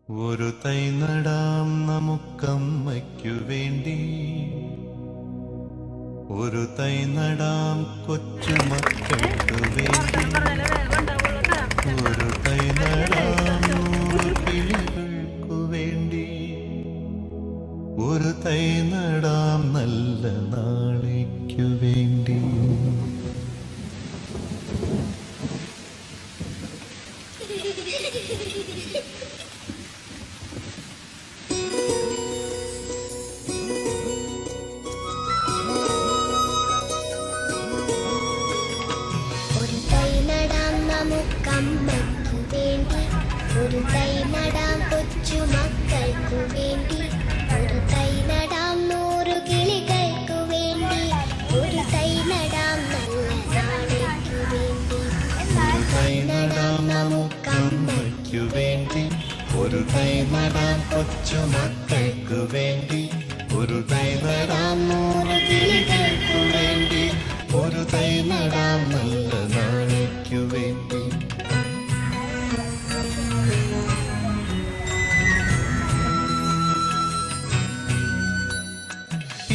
ഒരു തൈ നടാം നമുക്കമ്മയ്ക്കു വേണ്ടി, ഒരു തൈ നടാം കൊച്ചുമക്കൾക്ക് വേണ്ടി, ഒരു തൈ നടാം 100 കിളികൾക്കു വേണ്ടി, ഒരു തൈ നടാം നല്ല നാളേക്കു വേണ്ടി. നമുക്കമ്മയ്ക്കു വേണ്ടി, ഒരു തൈ നടാം കൊച്ചുമക്കൾക്കു വേണ്ടി, ഒരു തൈ നടാം 100 കിളികൾക്കു വേണ്ടി, ഒരു തൈ നടാം നല്ല നാളേക്കു വേണ്ടി. ഒരു തൈ നടാം നമുക്കമ്മയ്ക്കു വേണ്ടി, ഒരു തൈ നടാം കൊച്ചുമക്കൾക്കു വേണ്ടി, ഒരു തൈ നടാം 100 കിളികൾക്കു വേണ്ടി, ഒരു തൈ നടാം നല്ല നാളേക്കു വേണ്ടി.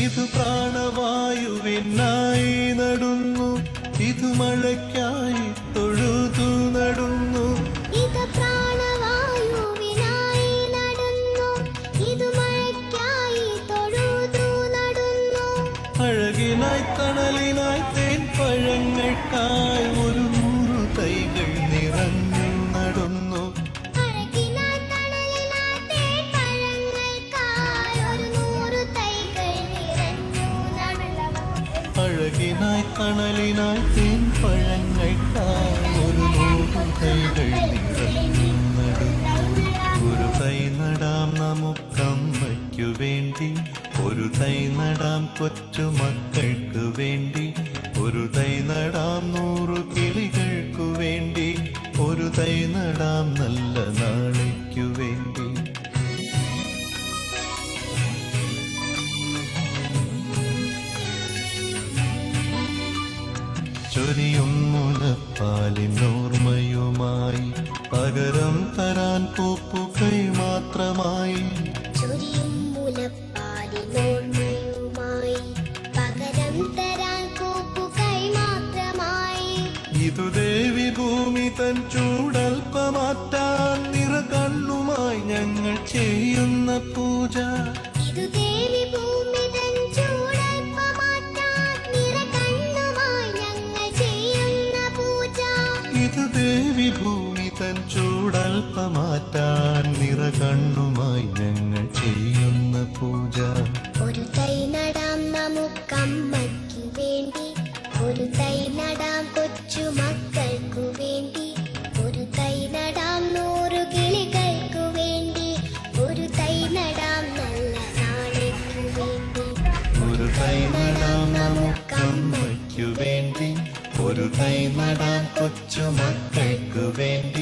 ഇത് പ്രാണവായുവിനായി നടുന്നു, ഇത് മഴയ്ക്കായി തൊഴുതു നടുന്നു, ഇത് പ്രാണവായുവിനായി നടുന്നു, ഇത് മഴയ്ക്കായി തൊഴുതു നടുന്നു. അഴകിനായി തണലിനായി തേൻ പഴങ്ങൾക്കായി 100 തൈകൾ നിറഞ്ഞു നടുന്നു, അഴകിനായി തണലിനായി തേൻ പഴങ്ങൾക്കായി 100 തൈകൾ നിറഞ്ഞു നടുന്നു. അഴകിനായി തണലിനായി തേൻ പഴങ്ങൾക്കായി 100 തൈകൾ നിറഞ്ഞു നടുന്നു. ഒരു തൈ നടാം നമുക്കമ്മയ്ക്കു വേണ്ടി, ഒരു തൈ നടാം കൊച്ചുമക്കൾക്ക് വേണ്ടി, ഒരു തൈ നടാം 100 കിളികൾക്കു വേണ്ടി, ഒരു തൈ നടാം നല്ല നാളേക്കു വേണ്ടി. ചൊരിയും മുലപ്പാലിനോർമ്മയുമായി പകരം തരാൻ പൂപ്പുകൈ മാത്രമായി, ചൊരിയും മുലപ്പാലിനോർമ്മയുമായി പകരം തരാൻ പൂപ്പുകൈ മാത്രമായി. ഇതു ദേവി ഭൂമി തൻ ചൂടൽപ്പമാറ്റാൻ നിറകണ്ണുമായി ഞങ്ങൾ ചെയ്യുന്ന പൂജ, ഇതു ദേവി ഭൂമി തൻ ചൂടൽപ്പമാറ്റാൻ നിറകണ്ണുമായി ഞങ്ങൾ ചെയ്യുന്ന പൂജ, ഇത് ദേവി ഭൂമി തൻ ചൂടൽപ്പമാറ്റാൻ നിറകണ്ണുമായി ഞങ്ങൾ ചെയ്യുന്ന പൂജ. ഒരു തൈ നടാം നമുക്കമ്മയ്ക്കു വേണ്ടി, ഒരു തൈ നടാം കൊച്ചുമക്കൾക്കു വേണ്ടി, ഒരു തൈ നടാം 100 കിളികൾക്കു വേണ്ടി, ഒരു തൈ നടാം നല്ല നാളേക്കു വേണ്ടി. ഒരു തൈ നടാം നമുക്കമ്മയ്ക്കു വേണ്ടി, ഒരു തൈ നടാം കൊച്ചുമക്കൾക്കു വേണ്ടി,